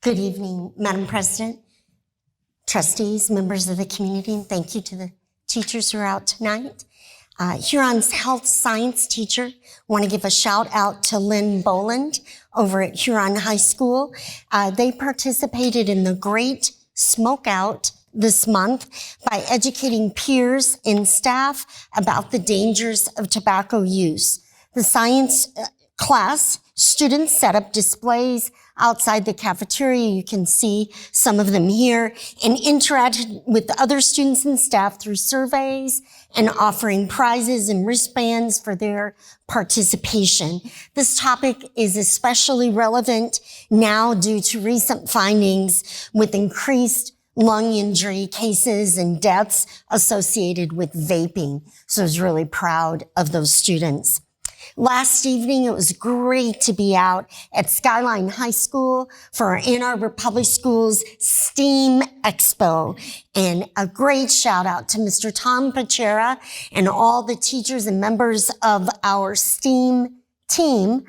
Good evening, Madam President, trustees, members of the community, and thank you to the teachers who are out tonight. Huron's health science teacher, want to give a shout out to Lynn Boland over at Huron High School. They participated in the Great Smokeout this month by educating peers and staff about the dangers of tobacco use. The science class, students set up displays outside the cafeteria. You can see some of them here, and interacted with other students and staff through surveys and offering prizes and wristbands for their participation. This topic is especially relevant now due to recent findings with increased lung injury cases and deaths associated with vaping. So I was really proud of those students. Last evening, it was great to be out at Skyline High School for our Ann Arbor Public Schools STEAM Expo. And a great shout out to Mr. Tom Pachera and all the teachers and members of our STEAM team.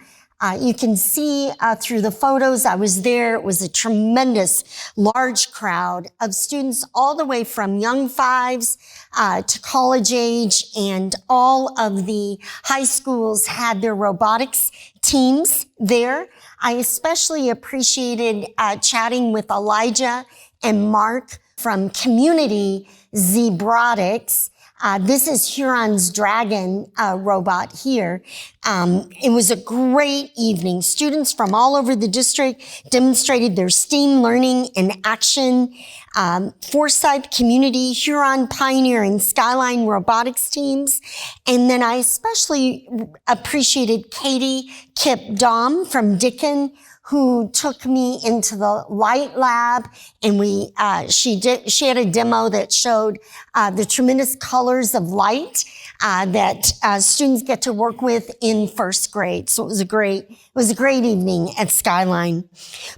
You can see through the photos, I was there. It was a tremendous, large crowd of students all the way from young fives to college age, and all of the high schools had their robotics teams there. I especially appreciated chatting with Elijah and Mark from Community Zebrotics. This is Huron's Dragon robot here. It was a great evening. Students from all over the district demonstrated their STEAM learning in action. Forsyth Community, Huron Pioneer, and Skyline Robotics teams. And then I especially appreciated Katie Kip Dom from Dickin, who took me into the light lab, and she had a demo that showed the tremendous colors of light that students get to work with in first grade. So it was a great evening at Skyline.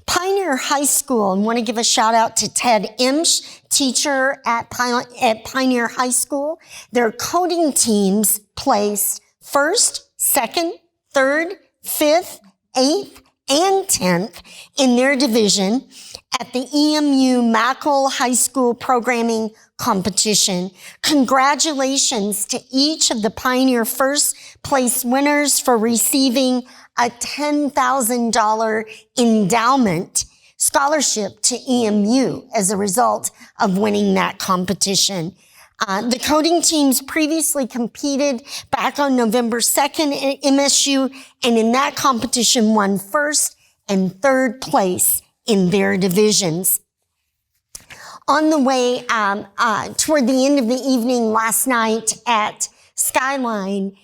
Pioneer High School, and want to give a shout out to Ted Imsch, teacher at Pioneer High School. Their coding teams placed first, second, third, fifth, eighth, and 10th in their division at the EMU Mackle High School Programming Competition. Congratulations to each of the Pioneer first place winners for receiving a $10,000 endowment scholarship to EMU as a result of winning that competition. The coding teams previously competed back on November 2nd at MSU, and in that competition won first and third place in their divisions. On the way toward the end of the evening last night at Skyline,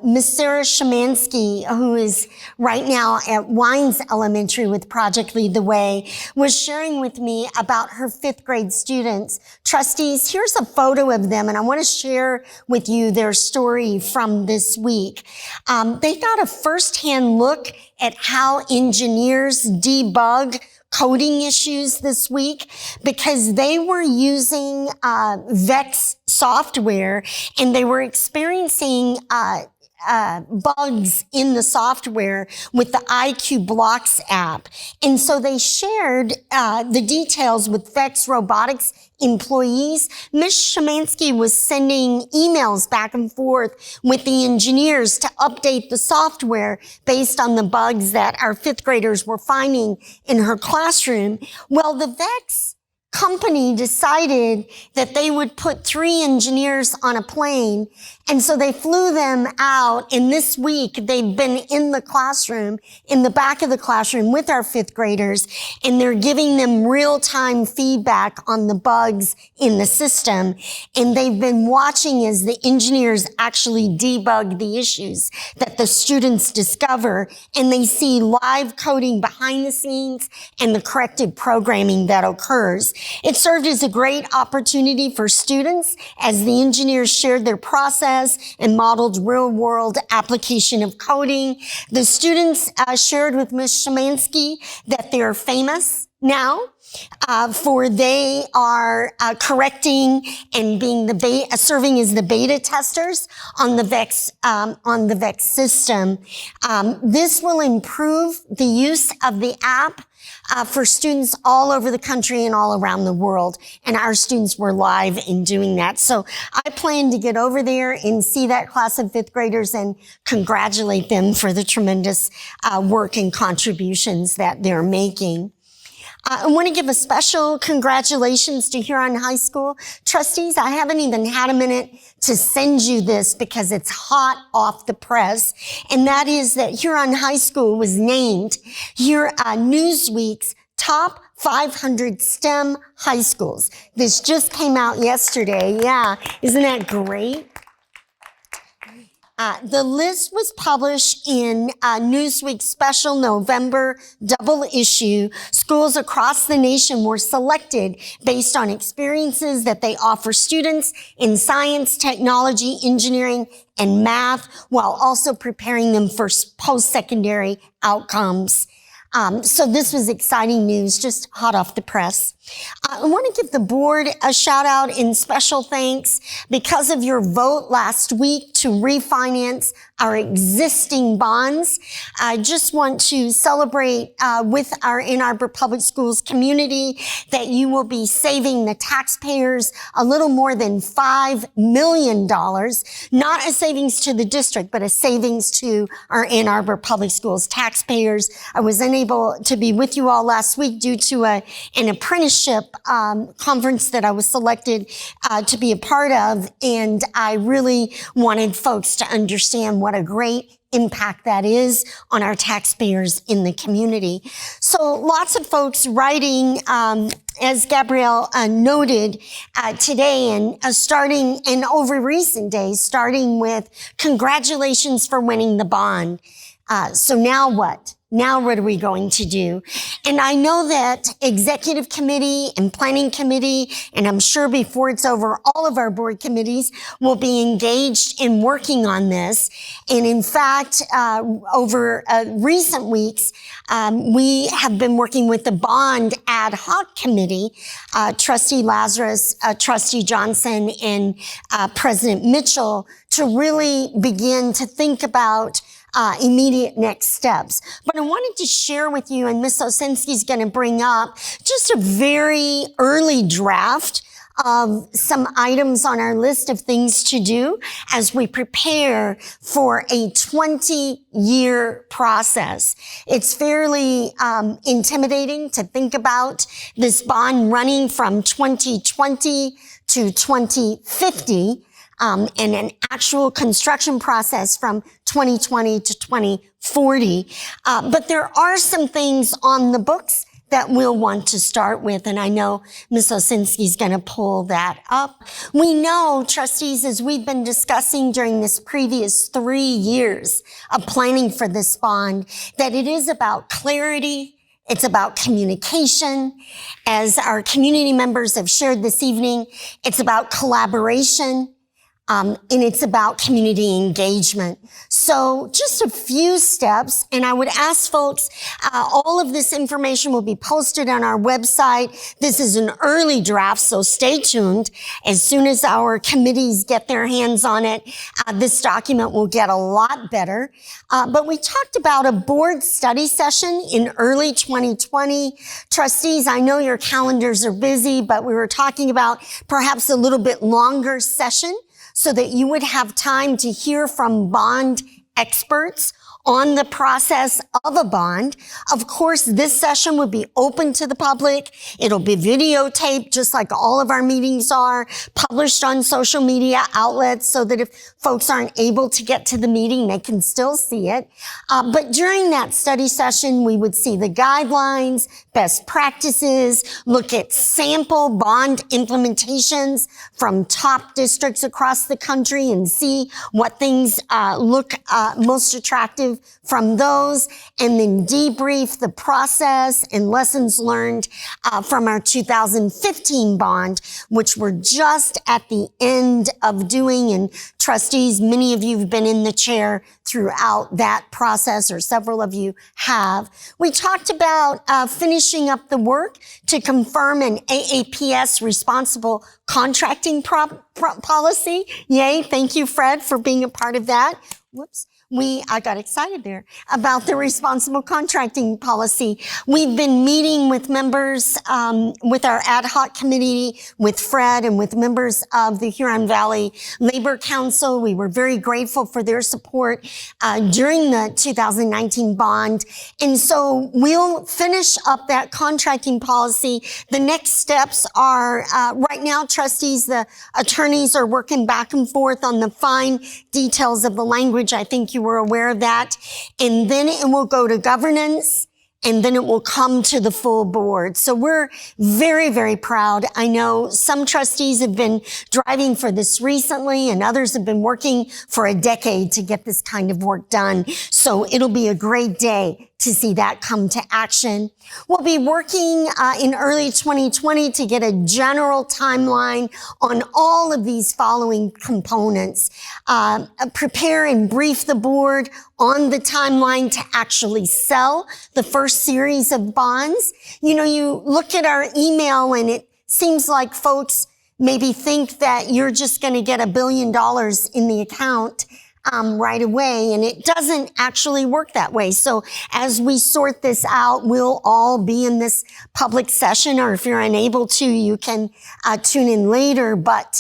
Miss Sarah Shemansky, who is right now at Wines Elementary with Project Lead the Way, was sharing with me about her fifth grade students. Trustees, here's a photo of them, and I want to share with you their story from this week. They got a firsthand look at how engineers debug coding issues this week because they were using VEX software, and they were experiencing bugs in the software with the IQ Blocks app. And so they shared the details with VEX Robotics employees. Ms. Shemansky was sending emails back and forth with the engineers to update the software based on the bugs that our fifth graders were finding in her classroom. Well, the VEX company decided that they would put 3 engineers on a plane, and so they flew them out, and this week they've been in the classroom, in the back of the classroom with our fifth graders, and they're giving them real-time feedback on the bugs in the system, and they've been watching as the engineers actually debug the issues that the students discover, and they see live coding behind the scenes and the corrected programming that occurs. It served as a great opportunity for students as the engineers shared their process and modeled real-world application of coding. The students shared with Ms. Shemansky that they're famous, now, for they are correcting and being serving as the beta testers on the VEX system. This will improve the use of the app for students all over the country and all around the world. And our students were live in doing that. So I plan to get over there and see that class of fifth graders and congratulate them for the tremendous work and contributions that they're making. I want to give a special congratulations to Huron High School trustees. I haven't even had a minute to send you this because it's hot off the press. And that is that Huron High School was named Newsweek's top 500 STEM high schools. This just came out yesterday. Yeah. Isn't that great? The list was published in Newsweek's special November double issue. Schools across the nation were selected based on experiences that they offer students in science, technology, engineering, and math, while also preparing them for post-secondary outcomes. So this was exciting news, just hot off the press. I want to give the board a shout out and special thanks because of your vote last week to refinance our existing bonds. I just want to celebrate with our Ann Arbor Public Schools community that you will be saving the taxpayers a little more than $5 million, not a savings to the district, but a savings to our Ann Arbor Public Schools taxpayers. I was unable to be with you all last week due to an apprenticeship conference that I was selected to be a part of, and I really wanted folks to understand what a great impact that is on our taxpayers in the community. So lots of folks writing, as Gabrielle noted today, and starting and over recent days, starting with congratulations for winning the bond. So now what? Now what are we going to do? And I know that executive committee and planning committee, and I'm sure before it's over, all of our board committees will be engaged in working on this. And in fact, over recent weeks, we have been working with the bond ad hoc committee, Trustee Lazarus, Trustee Johnson, and President Mitchell to really begin to think about immediate next steps. But I wanted to share with you, and Ms. Osinski's going to bring up just a very early draft of some items on our list of things to do as we prepare for a 20-year process. It's fairly intimidating to think about this bond running from 2020 to 2050. And an actual construction process from 2020 to 2040. But there are some things on the books that we'll want to start with, and I know Ms. Osinski's going to pull that up. We know, trustees, as we've been discussing during this previous 3 years of planning for this bond, that it is about clarity. It's about communication. As our community members have shared this evening, it's about collaboration. And it's about community engagement. So just a few steps, and I would ask folks, all of this information will be posted on our website. This is an early draft, so stay tuned. As soon as our committees get their hands on it, this document will get a lot better. But we talked about a board study session in early 2020. Trustees, I know your calendars are busy, but we were talking about perhaps a little bit longer session, so that you would have time to hear from bond experts on the process of a bond. Of course, this session would be open to the public. It'll be videotaped, just like all of our meetings are, published on social media outlets so that if folks aren't able to get to the meeting, they can still see it. But during that study session, we would see the guidelines, best practices, look at sample bond implementations from top districts across the country and see what things look most attractive perspective from those, and then debrief the process and lessons learned from our 2015 bond, which we're just at the end of doing. And trustees, many of you have been in the chair throughout that process, or several of you have. We talked about finishing up the work to confirm an AAPS responsible contracting policy. Yay. Thank you, Fred, for being a part of that. Whoops. I got excited there about the responsible contracting policy. We've been meeting with members, with our ad hoc committee, with Fred, and with members of the Huron Valley Labor Council. We were very grateful for their support, during the 2019 bond. And so we'll finish up that contracting policy. The next steps are, right now, trustees, the attorneys are working back and forth on the fine details of the language. I think you were aware of that. And then it will go to governance, and then it will come to the full board. So we're very, very proud. I know some trustees have been driving for this recently, and others have been working for a decade to get this kind of work done. So it'll be a great day to see that come to action. We'll be working in early 2020 to get a general timeline on all of these following components. Prepare and brief the board on the timeline to actually sell the first series of bonds. You know, you look at our email and it seems like folks maybe think that you're just going to get $1 billion in the account right away, and it doesn't actually work that way. So as we sort this out, we'll all be in this public session, or if you're unable to, you can tune in later, but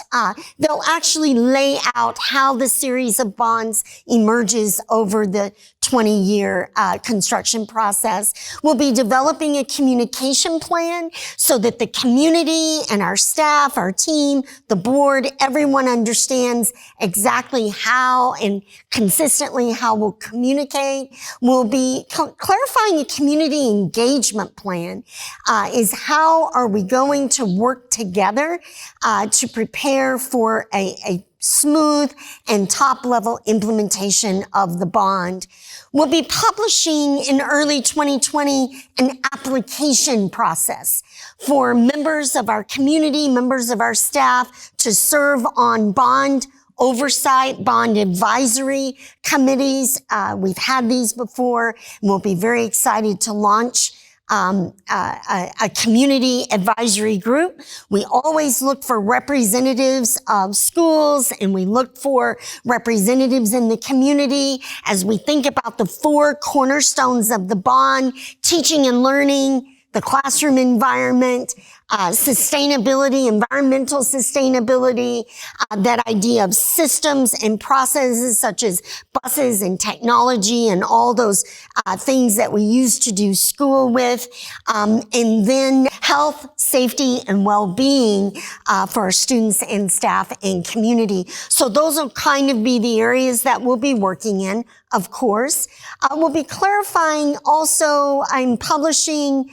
they'll actually lay out how the series of bonds emerges over the 20-year construction process. We'll be developing a communication plan so that the community and our staff, our team, the board, everyone understands exactly how and consistently how we'll communicate. We'll be clarifying a community engagement plan. Is how are we going to work together to prepare for a smooth and top-level implementation of the bond. We'll be publishing in early 2020 an application process for members of our community, members of our staff to serve on bond oversight, bond advisory committees. We've had these before, and we'll be very excited to launch a community advisory group. We always look for representatives of schools, and we look for representatives in the community as we think about the 4 cornerstones of the bond: teaching and learning, the classroom environment, sustainability, environmental sustainability, that idea of systems and processes such as buses and technology and all those things that we used to do school with, and then health, safety, and well-being for our students and staff and community. So those will kind of be the areas that we'll be working in, of course. We'll be clarifying also, I'm publishing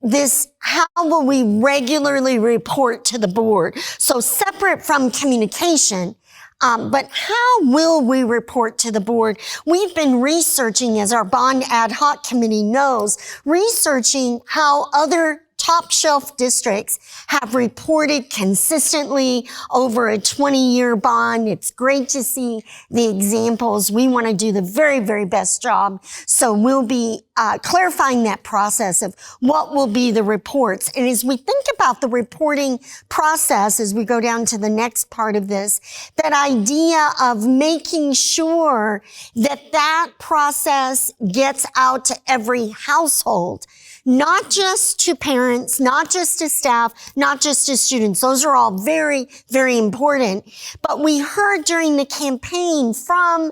this, how will we regularly report to the board? So separate from communication, but how will we report to the board? We've been researching, as our bond ad hoc committee knows, researching how other top shelf districts have reported consistently over a 20-year bond. It's great to see the examples. We want to do the very, very best job. So we'll be clarifying that process of what will be the reports. And as we think about the reporting process, as we go down to the next part of this, that idea of making sure that that process gets out to every household, not just to parents, not just to staff, not just to students. Those are all very, very important. But we heard during the campaign from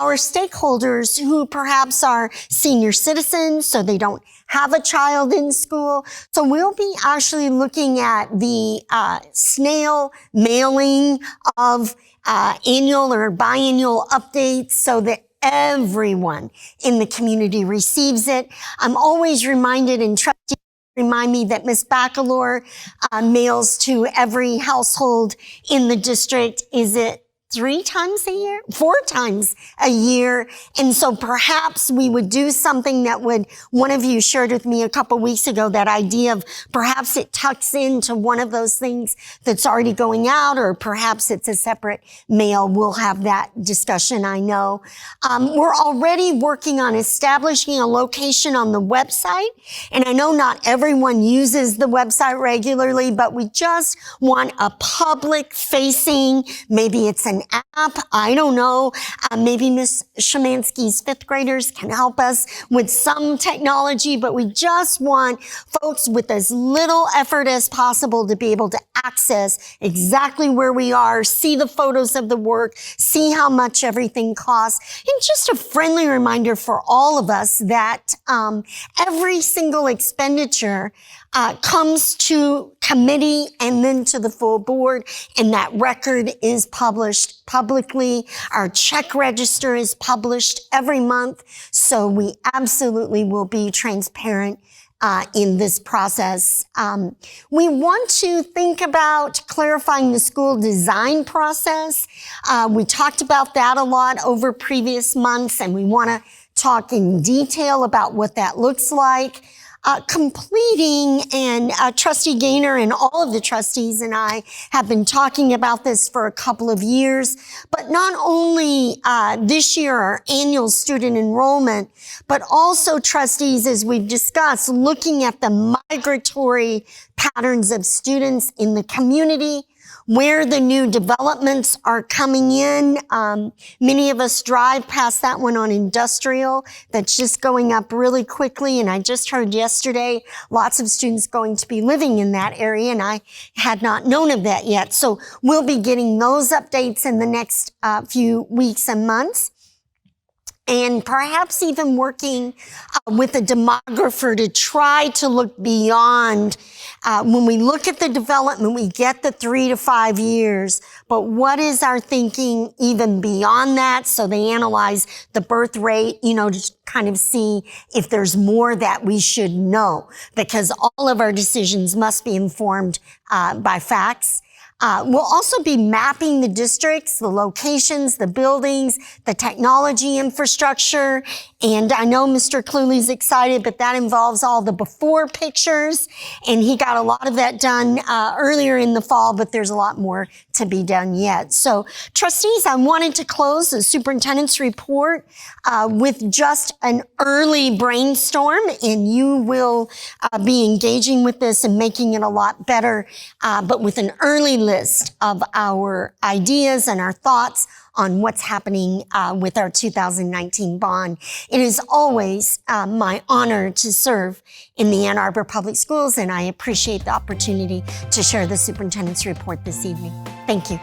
our stakeholders who perhaps are senior citizens, so they don't have a child in school. So we'll be actually looking at the snail mailing of annual or biannual updates so that everyone in the community receives it. I'm always reminded, and trustees remind me, that Ms. Bacalor mails to every household in the district. Is it 4 times a year. And so perhaps we would do something that one of you shared with me a couple weeks ago, that idea of perhaps it tucks into one of those things that's already going out, or perhaps it's a separate mail. We'll have that discussion, I know. We're already working on establishing a location on the website. And I know not everyone uses the website regularly, but we just want a public facing, maybe it's an app, I don't know. Maybe Miss Shemansky's 5th graders can help us with some technology, but we just want folks with as little effort as possible to be able to access exactly where we are, see the photos of the work, see how much everything costs. And just a friendly reminder for all of us that every single expenditure comes to committee and then to the full board, and that record is published publicly. Our check register is published every month, so we absolutely will be transparent in this process. We want to think about clarifying the school design process. We talked about that a lot over previous months, and we want to talk in detail about what that looks like. Completing, and Trustee Gaynor and all of the trustees and I have been talking about this for a couple of years, but not only this year, our annual student enrollment, but also, trustees, as we've discussed, looking at the migratory patterns of students in the community, where the new developments are coming in. Many of us drive past that one on Industrial that's just going up really quickly. And I just heard yesterday lots of students going to be living in that area, and I had not known of that yet. So we'll be getting those updates in the next few weeks and months. And perhaps even working with a demographer to try to look beyond. When we look at the development, we get the 3 to 5 years, but what is our thinking even beyond that? So they analyze the birth rate, to kind of see if there's more that we should know, because all of our decisions must be informed by facts. We'll also be mapping the districts, the locations, the buildings, the technology infrastructure. And I know Mr. Cluley's excited, but that involves all the before pictures. And he got a lot of that done earlier in the fall, but there's a lot more to be done yet. So, trustees, I wanted to close the superintendent's report with just an early brainstorm, and you will be engaging with this and making it a lot better, but with an early list of our ideas and our thoughts on what's happening with our 2019 bond. It is always my honor to serve in the Ann Arbor Public Schools, and I appreciate the opportunity to share the superintendent's report this evening. Thank you.